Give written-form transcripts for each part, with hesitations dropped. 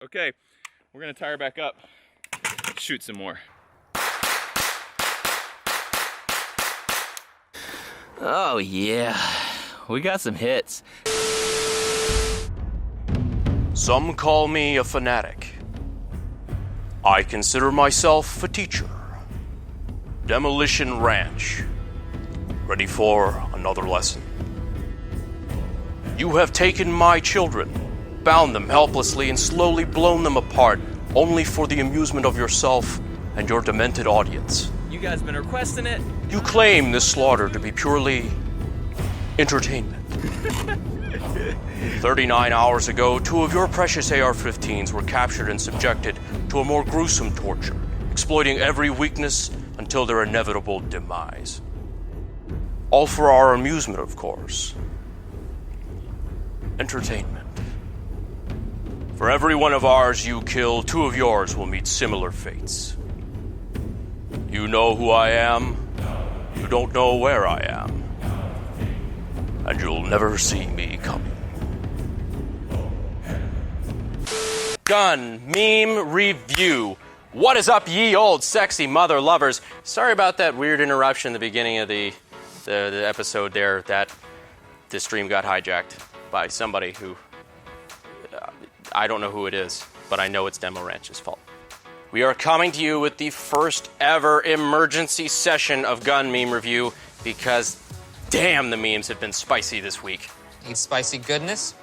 Okay, we're gonna tire back up, shoot some more. Oh yeah, we got some hits. Some call me a fanatic. I consider myself a teacher. Demolition Ranch. Ready for another lesson. You have taken my children, bound them helplessly, and slowly blown them apart, only for the amusement of yourself and your demented audience. You guys been requesting it? You claim this slaughter to be purely entertainment. 39 hours ago, 2 of your precious AR-15s were captured and subjected to a more gruesome torture, exploiting every weakness until their inevitable demise. All for our amusement, of course. Entertainment. For every one of ours you kill, 2 of yours will meet similar fates. You know who I am. You don't know where I am. And you'll never see me coming. Gun Meme Review. What is up, ye old sexy mother lovers? Sorry about that weird interruption at the beginning of the episode there, that the stream got hijacked by somebody who, I don't know who it is, but I know it's Demo Ranch's fault. We are coming to you with the first ever emergency session of Gun Meme Review because, damn, the memes have been spicy this week. Eat spicy goodness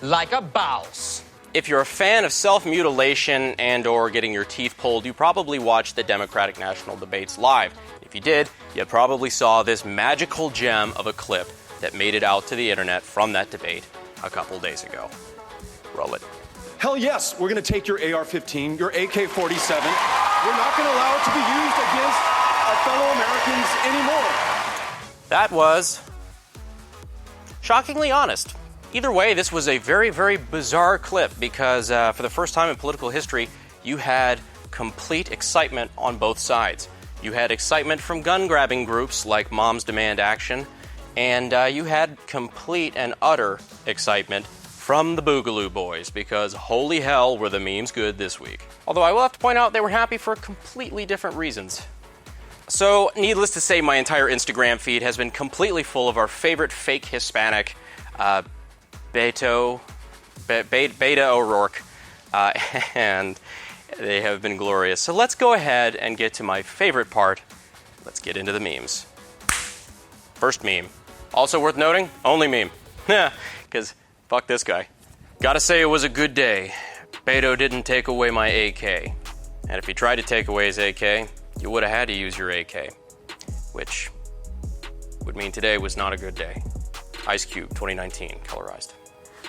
like a boss. If you're a fan of self-mutilation and or getting your teeth pulled, you probably watched the Democratic National Debates live. If you did, you probably saw this magical gem of a clip that made it out to the internet from that debate a couple days ago. Roll it. Hell yes, we're going to take your AR-15, your AK-47. We're not going to allow it to be used against our fellow Americans anymore. That was shockingly honest. Either way, this was a very, very bizarre clip because for the first time in political history, you had complete excitement on both sides. You had excitement from gun-grabbing groups like Moms Demand Action, and you had complete and utter excitement from the Boogaloo Boys, because holy hell were the memes good this week. Although I will have to point out they were happy for completely different reasons. So, needless to say, my entire Instagram feed has been completely full of our favorite fake Hispanic, Beto O'rourke, and they have been glorious. So let's go ahead and get to my favorite part. Let's get into the memes. First meme. Also worth noting, only meme. Because fuck this guy. Gotta say it was a good day. Beto didn't take away my AK. And if he tried to take away his AK, you would have had to use your AK. Which would mean today was not a good day. Ice Cube, 2019, colorized.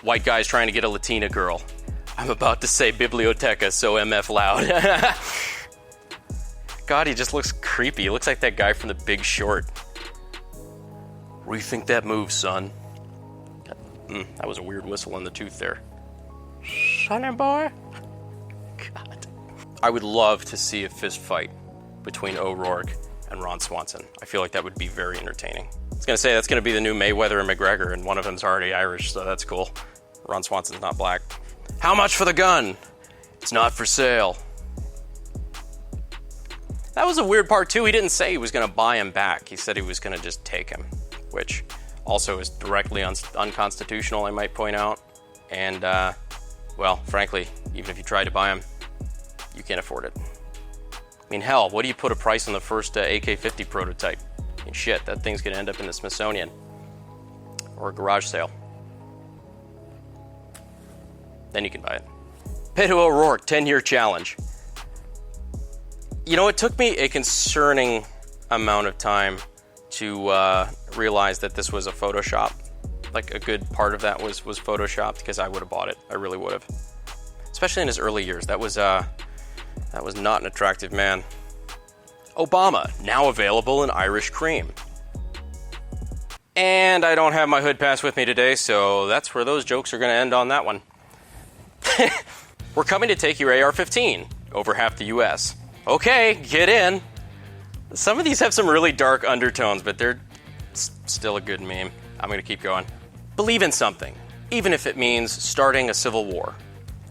White guy's trying to get a Latina girl. I'm about to say biblioteca, so MF loud. God, he just looks creepy. He looks like that guy from The Big Short. Rethink that move, son. That was a weird whistle in the tooth there. Sonny boy. God. I would love to see a fist fight between O'Rourke and Ron Swanson. I feel like that would be very entertaining. I was going to say that's going to be the new Mayweather and McGregor, and one of them's already Irish, so that's cool. Ron Swanson's not black. How much for the gun? It's not for sale. That was a weird part, too. He didn't say he was going to buy him back. He said he was going to just take him, which also is directly unconstitutional, I might point out. And, well, frankly, even if you tried to buy him, you can't afford it. I mean, hell, what do you put a price on the first AK-50 prototype? I mean, shit, that thing's going to end up in the Smithsonian or a garage sale. Then you can buy it. Beto O'Rourke, 10-year challenge. You know, it took me a concerning amount of time to realize that this was a Photoshop. Like, a good part of that was Photoshopped, because I would have bought it. I really would have. Especially in his early years. That was not an attractive man. Obama, now available in Irish cream. And I don't have my hood pass with me today, so that's where those jokes are going to end on that one. We're coming to take your AR-15, over half the US. Okay, get in. Some of these have some really dark undertones, but they're still a good meme. I'm going to keep going. Believe in something, even if it means starting a civil war.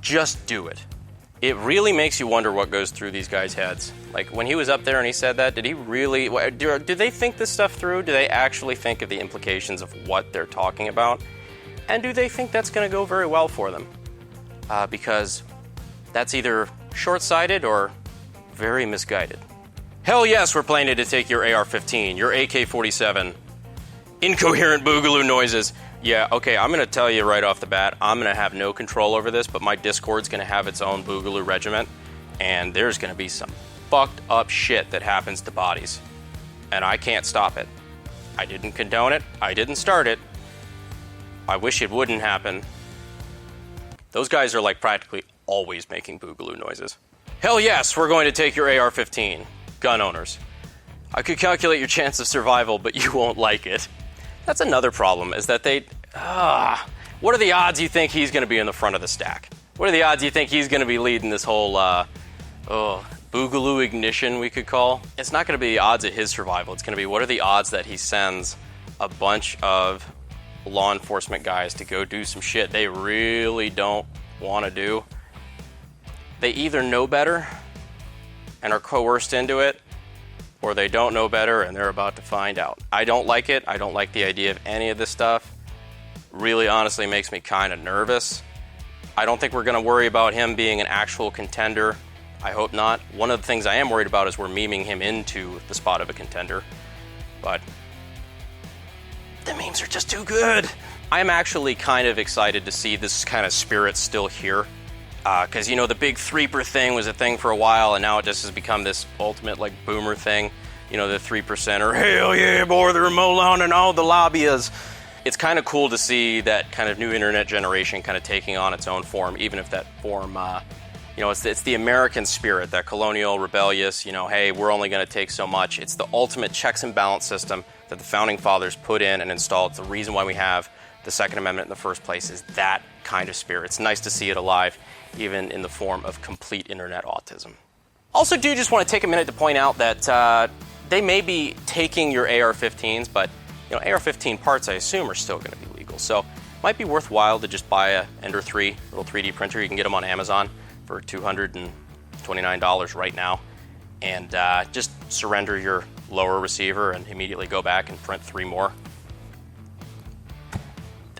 Just do it. it really makes you wonder what goes through these guys' heads. Like, when he was up there and he said that, did he really... Do they think this stuff through? Do they actually think of the implications of what they're talking about? And do they think that's going to go very well for them? Because that's either short-sighted or very misguided. Hell yes, we're planning to take your AR-15, your AK-47. Incoherent boogaloo noises. Yeah, okay, I'm going to tell you right off the bat, I'm going to have no control over this, but my Discord's going to have its own boogaloo regiment, and there's going to be some fucked up shit that happens to bodies. And I can't stop it. I didn't condone it. I didn't start it. I wish it wouldn't happen. Those guys are like practically always making boogaloo noises. Hell yes, we're going to take your AR-15. Gun owners. I could calculate your chance of survival, but you won't like it. That's another problem, is that they... what are the odds you think he's going to be in the front of the stack? What are the odds you think he's going to be leading this whole, boogaloo ignition, we could call? It's not going to be the odds of his survival. It's going to be what are the odds that he sends a bunch of law enforcement guys to go do some shit they really don't want to do. They either know better and are coerced into it, or they don't know better and they're about to find out. I don't like it. I don't like the idea of any of this stuff. Really, honestly, makes me kind of nervous. I don't think we're going to worry about him being an actual contender. I hope not. One of the things I am worried about is we're memeing him into the spot of a contender. But the memes are just too good. I'm actually kind of excited to see this kind of spirit still here. Because, you know, the big threeper thing was a thing for a while, and now it just has become this ultimate, like, boomer thing. You know, the 3%er, hell yeah, boy, they're Molon and all the lobbyists. It's kind of cool to see that kind of new internet generation kind of taking on its own form, even if that form, you know, it's the American spirit, that colonial, rebellious, you know, hey, we're only going to take so much. It's the ultimate checks and balance system that the Founding Fathers put in and installed. It's the reason why we have the Second Amendment in the first place, is that kind of spirit. It's nice to see it alive, even in the form of complete internet autism. Also, do just want to take a minute to point out that they may be taking your AR-15s, but you know, AR-15 parts, I assume, are still going to be legal. So it might be worthwhile to just buy a Ender 3 little 3D printer. You can get them on Amazon for $229 right now, and just surrender your lower receiver and immediately go back and print 3 more.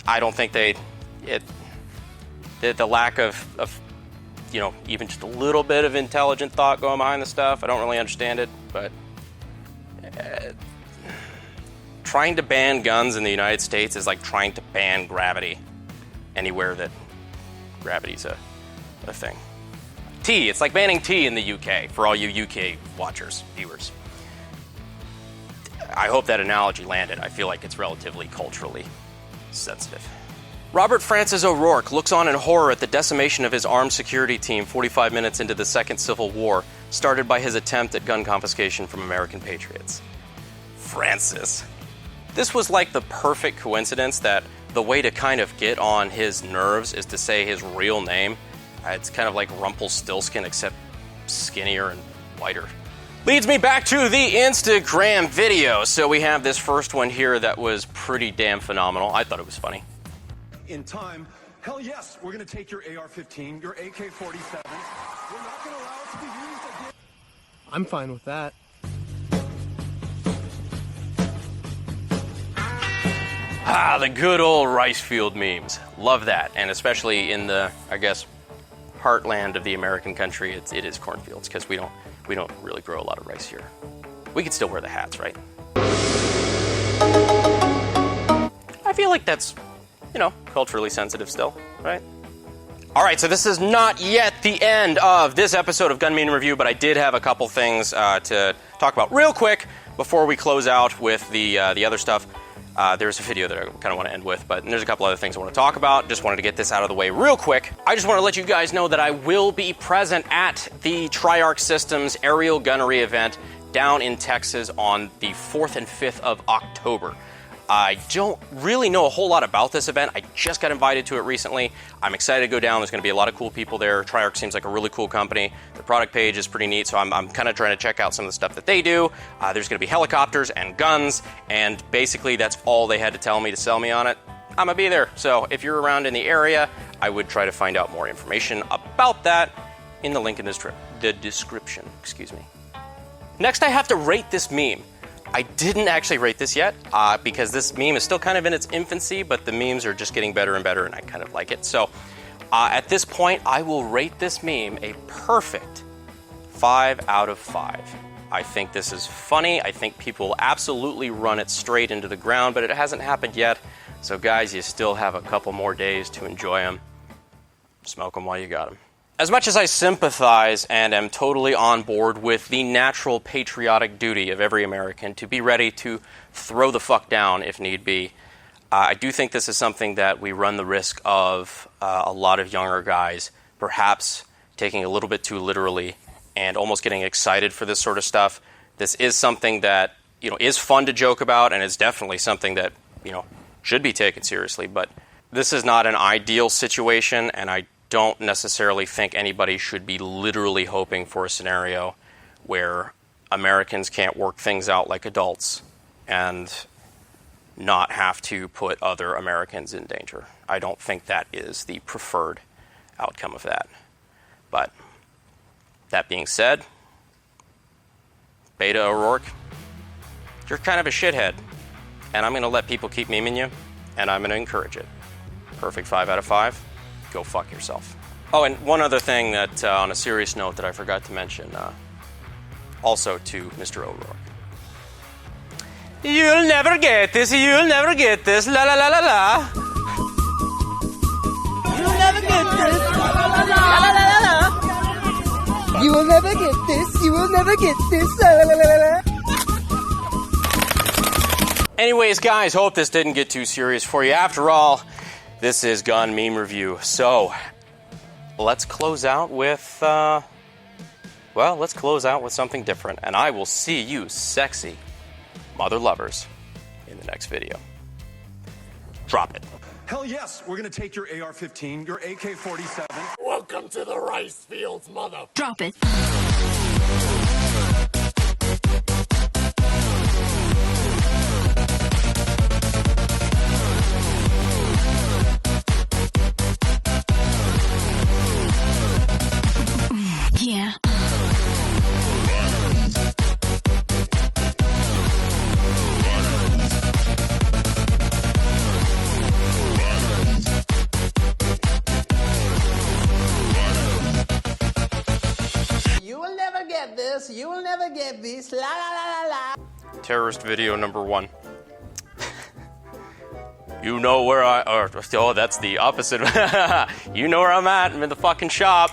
I don't think the lack of you know, even just a little bit of intelligent thought going behind the stuff, I don't really understand it, but trying to ban guns in the United States is like trying to ban gravity anywhere that gravity's a thing. Tea, it's like banning tea in the UK for all you UK watchers, viewers. I hope that analogy landed. I feel like it's relatively culturally sensitive. Robert Francis O'Rourke looks on in horror at the decimation of his armed security team 45 minutes into the Second Civil War, started by his attempt at gun confiscation from American patriots. Francis. This was like the perfect coincidence that the way to kind of get on his nerves is to say his real name. It's kind of like Rumpelstiltskin, except skinnier and whiter. Leads me back to the Instagram video. So we have this first one here that was pretty damn phenomenal. I thought it was funny. In time, hell yes, we're going to take your AR-15, your AK-47. We're not going to allow it to be used again. I'm fine with that. The good old rice field memes. Love that. And especially in the, I guess, heartland of the American country, it is cornfields, because we don't really grow a lot of rice here. We could still wear the hats, right? I feel like that's, you know, culturally sensitive still, right? All right, so this is not yet the end of this episode of Gun Meme Review, but I did have a couple things to talk about real quick before we close out with the other stuff. There's a video that I kind of want to end with, but there's a couple other things I want to talk about. Just wanted to get this out of the way real quick. I just want to let you guys know that I will be present at the Triarc Systems aerial gunnery event down in Texas on the 4th and 5th of October. I don't really know a whole lot about this event. I just got invited to it recently. I'm excited to go down. There's going to be a lot of cool people there. Triarc seems like a really cool company. The product page is pretty neat, so I'm kind of trying to check out some of the stuff that they do. There's going to be helicopters and guns, and basically that's all they had to tell me to sell me on it. I'm going to be there. So if you're around in the area, I would try to find out more information about that. in the link in the description. Excuse me. Next, I have to rate this meme. I didn't actually rate this yet because this meme is still kind of in its infancy, but the memes are just getting better and better, and I kind of like it. So at this point, I will rate this meme a perfect 5 out of 5. I think this is funny. I think people will absolutely run it straight into the ground, but it hasn't happened yet. So guys, you still have a couple more days to enjoy them. Smoke them while you got them. As much as I sympathize and am totally on board with the natural patriotic duty of every American to be ready to throw the fuck down if need be, I do think this is something that we run the risk of a lot of younger guys perhaps taking a little bit too literally and almost getting excited for this sort of stuff. This is something that, is fun to joke about, and it's definitely something that, should be taken seriously, but this is not an ideal situation, and I don't necessarily think anybody should be literally hoping for a scenario where Americans can't work things out like adults and not have to put other Americans in danger. I don't think that is the preferred outcome of that. But that being said, Beto O'Rourke, you're kind of a shithead, and I'm going to let people keep memeing you, and I'm going to encourage it. Perfect 5 out of 5. Go fuck yourself. Oh, and one other thing that, on a serious note, that I forgot to mention, also to Mr. O'Rourke. You'll never get this, you'll never get this, la la la la la. You'll never get this, la la la la la la. You will never get this, you will never get this, la la la la la. Anyways, guys, hope this didn't get too serious for you. After all, this is Gun Meme Review, so let's close out with, something different. And I will see you, sexy mother lovers, in the next video. Drop it. Hell yes, we're gonna take your AR-15, your AK-47. Welcome to the rice fields, mother. Drop it. Yeah. You will never get this, you will never get this, la la la la la. Terrorist video number 1. You know where oh, that's the opposite. You know where I'm at. I'm in the fucking shop.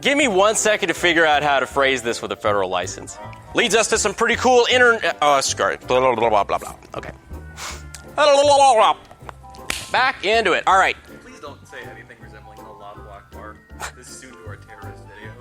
Give me 1 second to figure out how to phrase this with a federal license. Leads us to some pretty cool internet. Blah, blah, blah, blah, blah. Okay. Back into it. All right. Please don't say anything resembling Allah Akbar. This is soon to our terrorist video.